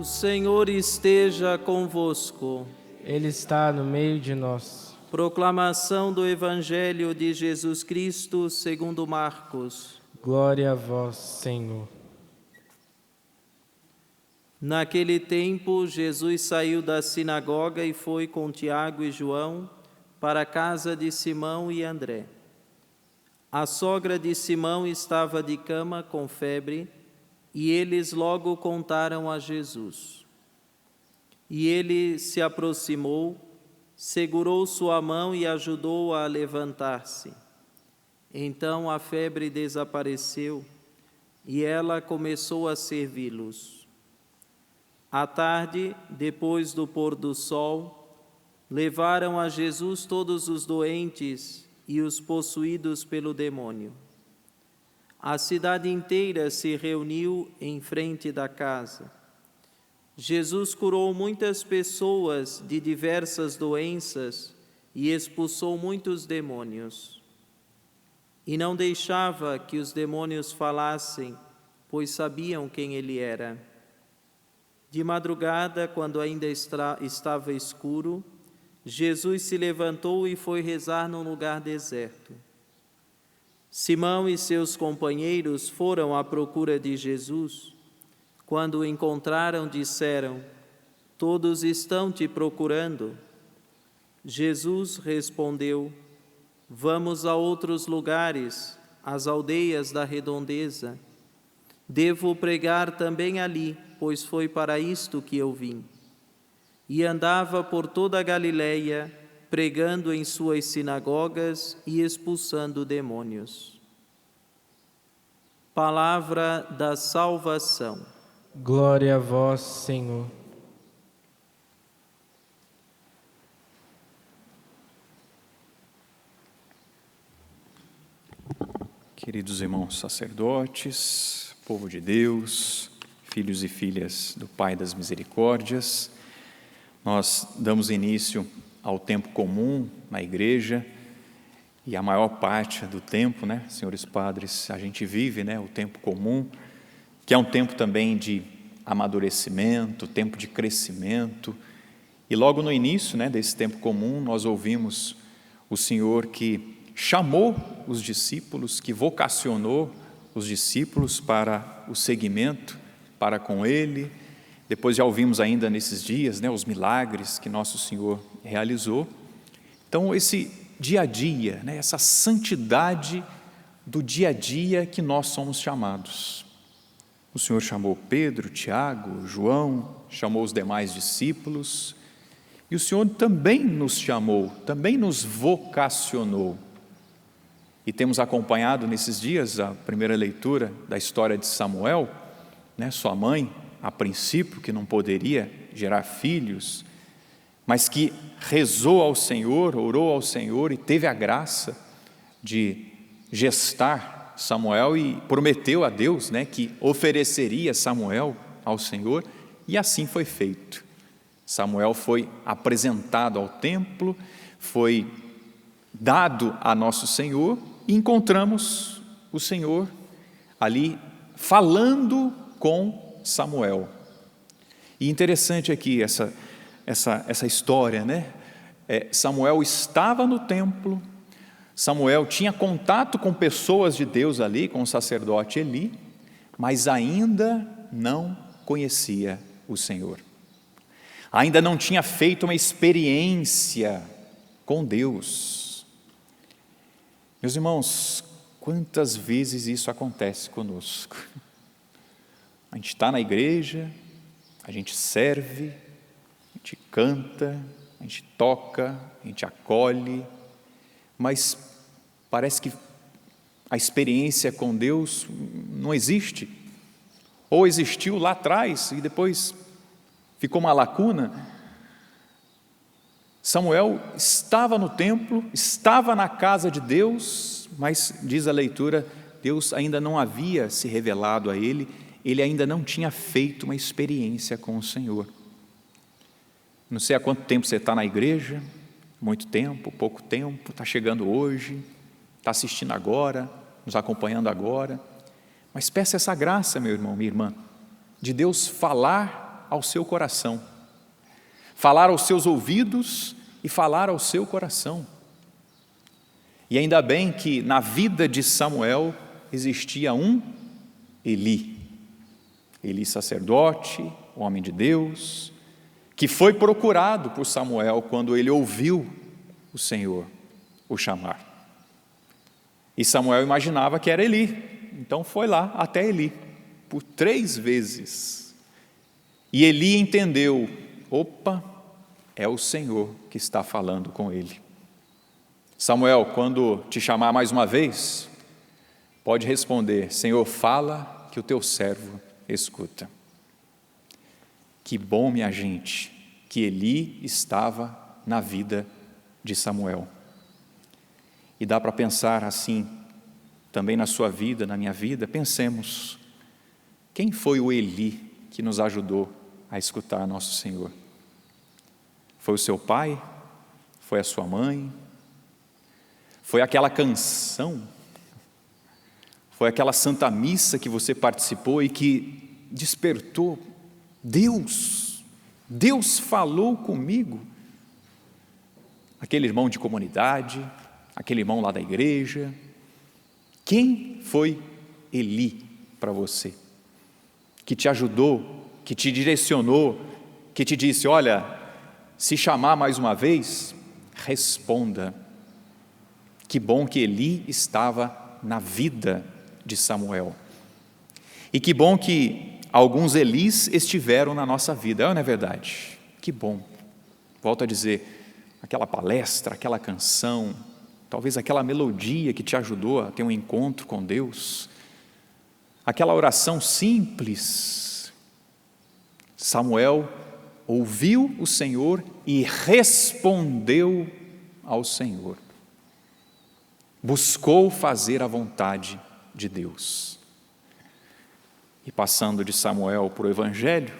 O Senhor esteja convosco. Ele está no meio de nós. Proclamação do Evangelho de Jesus Cristo segundo Marcos. Glória a vós, Senhor. Naquele tempo, Jesus saiu da sinagoga e foi com Tiago e João para a casa de Simão e André. A sogra de Simão estava de cama com febre e eles logo contaram a Jesus. E ele se aproximou, segurou sua mão e ajudou-a a levantar-se. Então a febre desapareceu e ela começou a servi-los. À tarde, depois do pôr do sol, levaram a Jesus todos os doentes e os possuídos pelo demônio. A cidade inteira se reuniu em frente da casa. Jesus curou muitas pessoas de diversas doenças e expulsou muitos demônios. E não deixava que os demônios falassem, pois sabiam quem ele era. De madrugada, quando ainda estava escuro, Jesus se levantou e foi rezar num lugar deserto. Simão e seus companheiros foram à procura de Jesus. Quando o encontraram, disseram: "Todos estão te procurando." Jesus respondeu: "Vamos a outros lugares, às aldeias da redondeza. Devo pregar também ali, pois foi para isto que eu vim." E andava por toda a Galileia, pregando em suas sinagogas e expulsando demônios. Palavra da salvação. Glória a vós, Senhor. Queridos irmãos sacerdotes, povo de Deus, filhos e filhas do Pai das Misericórdias, nós damos início ao tempo comum na igreja e a maior parte do tempo, senhores padres, a gente vive, o tempo comum, que é um tempo também de amadurecimento, tempo de crescimento. E logo no início, desse tempo comum, nós ouvimos o Senhor que chamou os discípulos, que vocacionou os discípulos para o seguimento, para com Ele. Depois já ouvimos ainda nesses dias, os milagres que nosso Senhor realizou. Então esse dia a dia, essa santidade do dia a dia que nós somos chamados. O Senhor chamou Pedro, Tiago, João, chamou os demais discípulos, e o Senhor também nos chamou, também nos vocacionou. E temos acompanhado nesses dias a primeira leitura da história de Samuel, sua mãe, a princípio, que não poderia gerar filhos, mas que rezou ao Senhor, orou ao Senhor e teve a graça de gestar Samuel e prometeu a Deus, que ofereceria Samuel ao Senhor, e assim foi feito. Samuel foi apresentado ao templo, foi dado a nosso Senhor, e encontramos o Senhor ali falando com Samuel. E interessante aqui essa história, Samuel estava no templo, Samuel tinha contato com pessoas de Deus ali, com o sacerdote Eli, mas ainda não conhecia o Senhor. Ainda não tinha feito uma experiência com Deus. Meus irmãos, quantas vezes isso acontece conosco? A gente está na igreja, a gente serve, a gente canta, a gente toca, a gente acolhe, mas parece que a experiência com Deus não existe, ou existiu lá atrás e depois ficou uma lacuna. Samuel estava no templo, estava na casa de Deus, mas diz a leitura, Deus ainda não havia se revelado a ele, ele ainda não tinha feito uma experiência com o Senhor. Não sei há quanto tempo você está na igreja, muito tempo, pouco tempo, está chegando hoje, está assistindo agora, nos acompanhando agora, mas peça essa graça, meu irmão, minha irmã, de Deus falar ao seu coração, falar aos seus ouvidos e falar ao seu coração. E ainda bem que na vida de Samuel existia um Eli sacerdote, homem de Deus, que foi procurado por Samuel quando ele ouviu o Senhor o chamar. E Samuel imaginava que era Eli, então foi lá até Eli, por 3 vezes. E Eli entendeu, opa, é o Senhor que está falando com ele. Samuel, quando te chamar mais uma vez, pode responder, Senhor, fala que o teu servo escuta. Que bom, minha gente, que Eli estava na vida de Samuel. E dá para pensar assim, também na sua vida, na minha vida, pensemos, quem foi o Eli que nos ajudou a escutar nosso Senhor? Foi o seu pai? Foi a sua mãe? Foi aquela canção? Foi aquela Santa Missa que você participou e que despertou? Deus falou comigo. Aquele irmão de comunidade, aquele irmão lá da igreja. Quem foi Eli para você? Que te ajudou, que te direcionou, que te disse, olha, se chamar mais uma vez, responda. Que bom que Eli estava na vida de Samuel. E que bom que alguns Elis estiveram na nossa vida, não é verdade? Que bom. Volto a dizer, aquela palestra, aquela canção, talvez aquela melodia que te ajudou a ter um encontro com Deus, aquela oração simples. Samuel ouviu o Senhor e respondeu ao Senhor. Buscou fazer a vontade de Deus. E passando de Samuel para o Evangelho,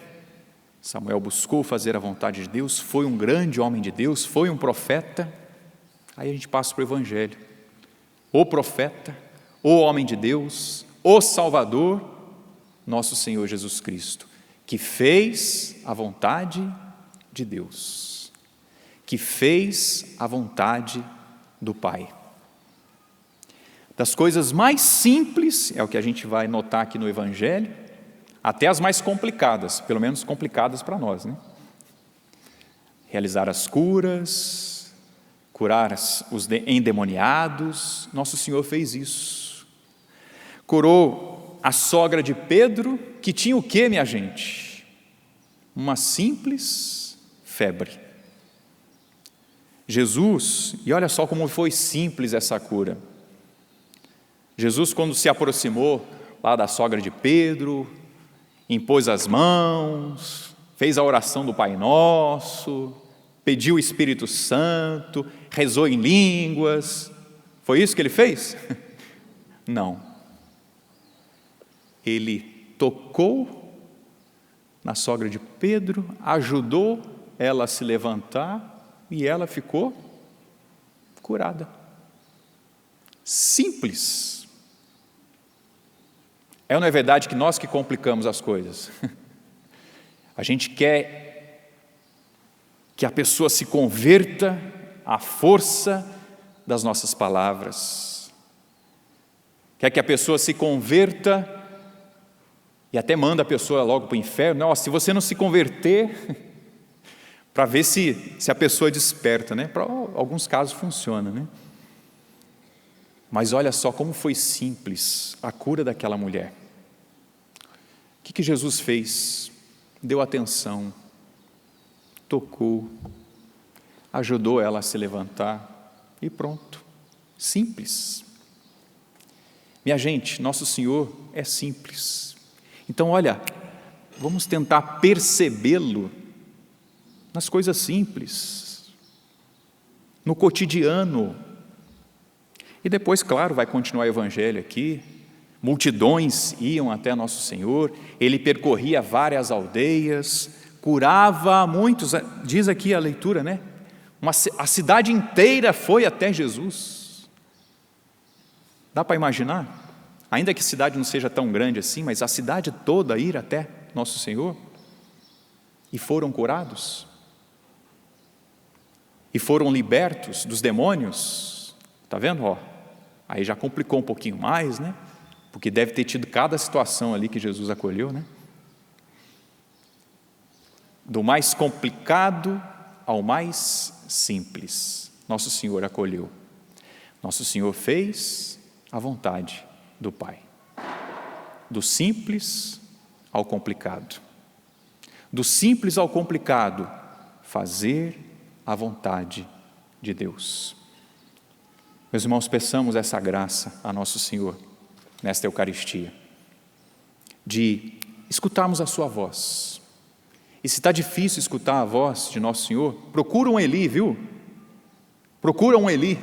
Samuel buscou fazer a vontade de Deus, foi um grande homem de Deus, foi um profeta. Aí a gente passa para o Evangelho. O profeta, o homem de Deus, o Salvador, nosso Senhor Jesus Cristo, que fez a vontade de Deus, que fez a vontade do Pai. Das coisas mais simples, é o que a gente vai notar aqui no Evangelho, até as mais complicadas, pelo menos complicadas para nós, né? Realizar as curas, curar os endemoniados, nosso Senhor fez isso. Curou a sogra de Pedro, que tinha o quê, minha gente? Uma simples febre. Jesus, e olha só como foi simples essa cura. Jesus, quando se aproximou lá da sogra de Pedro, impôs as mãos, fez a oração do Pai Nosso, pediu o Espírito Santo, rezou em línguas. Foi isso que ele fez? Não. Ele tocou na sogra de Pedro, ajudou ela a se levantar e ela ficou curada. Simples. É ou não é verdade que nós que complicamos as coisas? A gente quer que a pessoa se converta à força das nossas palavras. Quer que a pessoa se converta e até manda a pessoa logo para o inferno. Não, se você não se converter, para ver se a pessoa desperta, né? Para alguns casos funciona, né? Mas olha só como foi simples a cura daquela mulher. O que Jesus fez? Deu atenção, tocou, ajudou ela a se levantar e pronto. Simples. Minha gente, nosso Senhor é simples. Então, olha, vamos tentar percebê-lo nas coisas simples, no cotidiano. E depois, claro, vai continuar o Evangelho aqui. Multidões iam até nosso Senhor, ele percorria várias aldeias, curava muitos, diz aqui a leitura, né? A cidade inteira foi até Jesus. Dá para imaginar? Ainda que a cidade não seja tão grande assim, mas a cidade toda ir até nosso Senhor. e foram curados? E foram libertos dos demônios? Está vendo? Aí já complicou um pouquinho mais, né? Porque deve ter tido cada situação ali que Jesus acolheu, né? Do mais complicado ao mais simples, Nosso Senhor acolheu. Nosso Senhor fez a vontade do Pai. Do simples ao complicado. Do simples ao complicado, fazer a vontade de Deus. Meus irmãos, peçamos essa graça a Nosso Senhor nesta Eucaristia, de escutarmos a sua voz. E se está difícil escutar a voz de Nosso Senhor, procura um Eli, viu? Procura um Eli,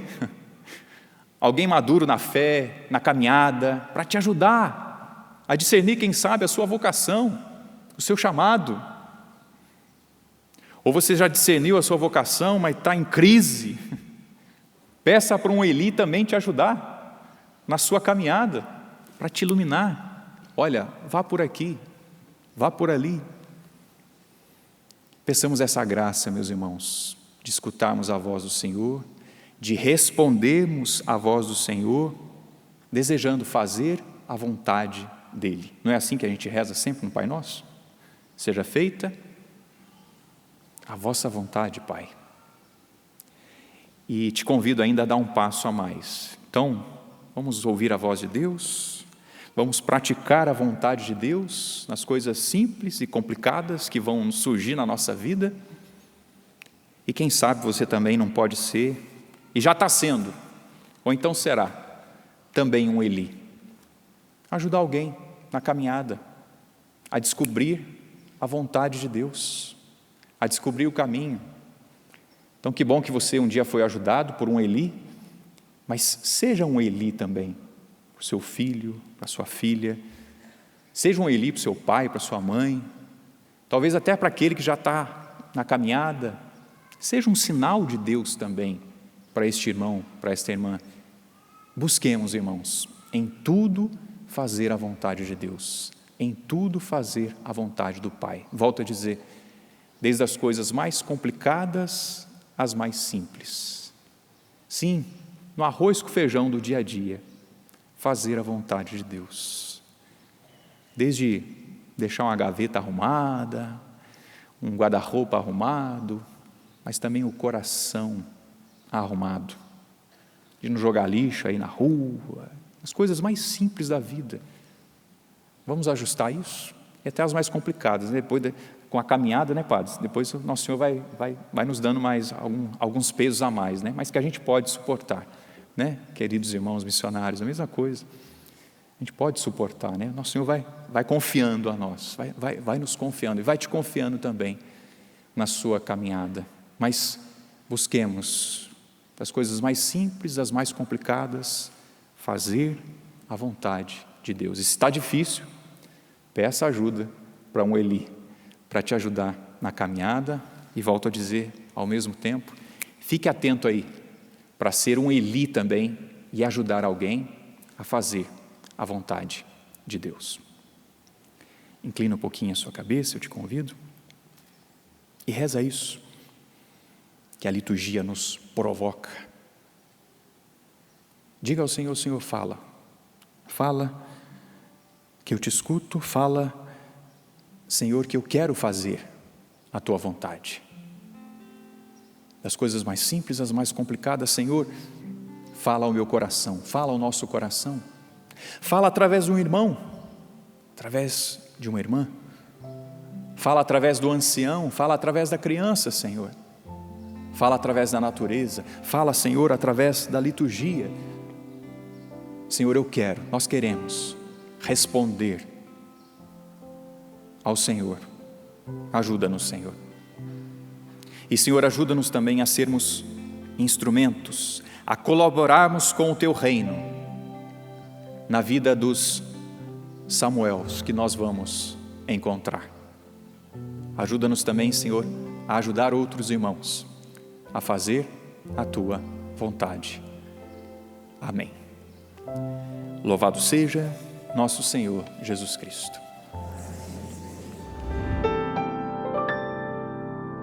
alguém maduro na fé, na caminhada, para te ajudar a discernir, quem sabe, a sua vocação, o seu chamado. Ou você já discerniu a sua vocação, mas está em crise, peça para um Eli também te ajudar na sua caminhada, para te iluminar. Olha, vá por aqui, vá por ali. Peçamos essa graça, meus irmãos, de escutarmos a voz do Senhor, de respondermos à voz do Senhor, desejando fazer a vontade dEle. Não é assim que a gente reza sempre no Pai Nosso? Seja feita a vossa vontade, Pai. E te convido ainda a dar um passo a mais. Então, vamos ouvir a voz de Deus, vamos praticar a vontade de Deus nas coisas simples e complicadas que vão surgir na nossa vida. E quem sabe você também não pode ser, e já está sendo, ou então será, também um Eli. Ajudar alguém na caminhada, a descobrir a vontade de Deus, a descobrir o caminho. Então que bom que você um dia foi ajudado por um Eli, mas seja um Eli também, para o seu filho, para a sua filha, seja um Eli para o seu pai, para a sua mãe, talvez até para aquele que já está na caminhada, seja um sinal de Deus também, para este irmão, para esta irmã. Busquemos, irmãos, em tudo fazer a vontade de Deus, em tudo fazer a vontade do Pai. Volto a dizer, desde as coisas mais complicadas às mais simples. Sim, no arroz com feijão do dia a dia, fazer a vontade de Deus. Desde deixar uma gaveta arrumada, um guarda-roupa arrumado, mas também o coração arrumado, de não jogar lixo aí na rua, as coisas mais simples da vida. Vamos ajustar isso? E até as mais complicadas, né? Depois com a caminhada, né, padres? Depois o Nosso Senhor vai nos dando mais alguns pesos a mais, né? Mas que a gente pode suportar, né? Queridos irmãos missionários, a mesma coisa. A gente pode suportar, né? Nosso Senhor vai confiando a nós, vai nos confiando e vai te confiando também na sua caminhada. Mas busquemos das coisas mais simples, das mais complicadas, fazer a vontade de Deus. E se está difícil, peça ajuda para um Eli, para te ajudar na caminhada. E volto a dizer, ao mesmo tempo, fique atento aí, para ser um Eli também e ajudar alguém a fazer a vontade de Deus. Inclina um pouquinho a sua cabeça, eu te convido, e reza isso que a liturgia nos provoca. Diga ao Senhor: Senhor, fala, que eu te escuto, fala, Senhor, que eu quero fazer a tua vontade. Das coisas mais simples às mais complicadas, Senhor, fala ao meu coração, fala ao nosso coração, fala através de um irmão, através de uma irmã, fala através do ancião, fala através da criança, Senhor. Fala através da natureza, fala, Senhor, através da liturgia. Senhor, nós queremos responder ao Senhor. Ajuda-nos, Senhor. E, Senhor, ajuda-nos também a sermos instrumentos, a colaborarmos com o Teu reino na vida dos Samuels que nós vamos encontrar. Ajuda-nos também, Senhor, a ajudar outros irmãos a fazer a Tua vontade. Amém. Louvado seja nosso Senhor Jesus Cristo.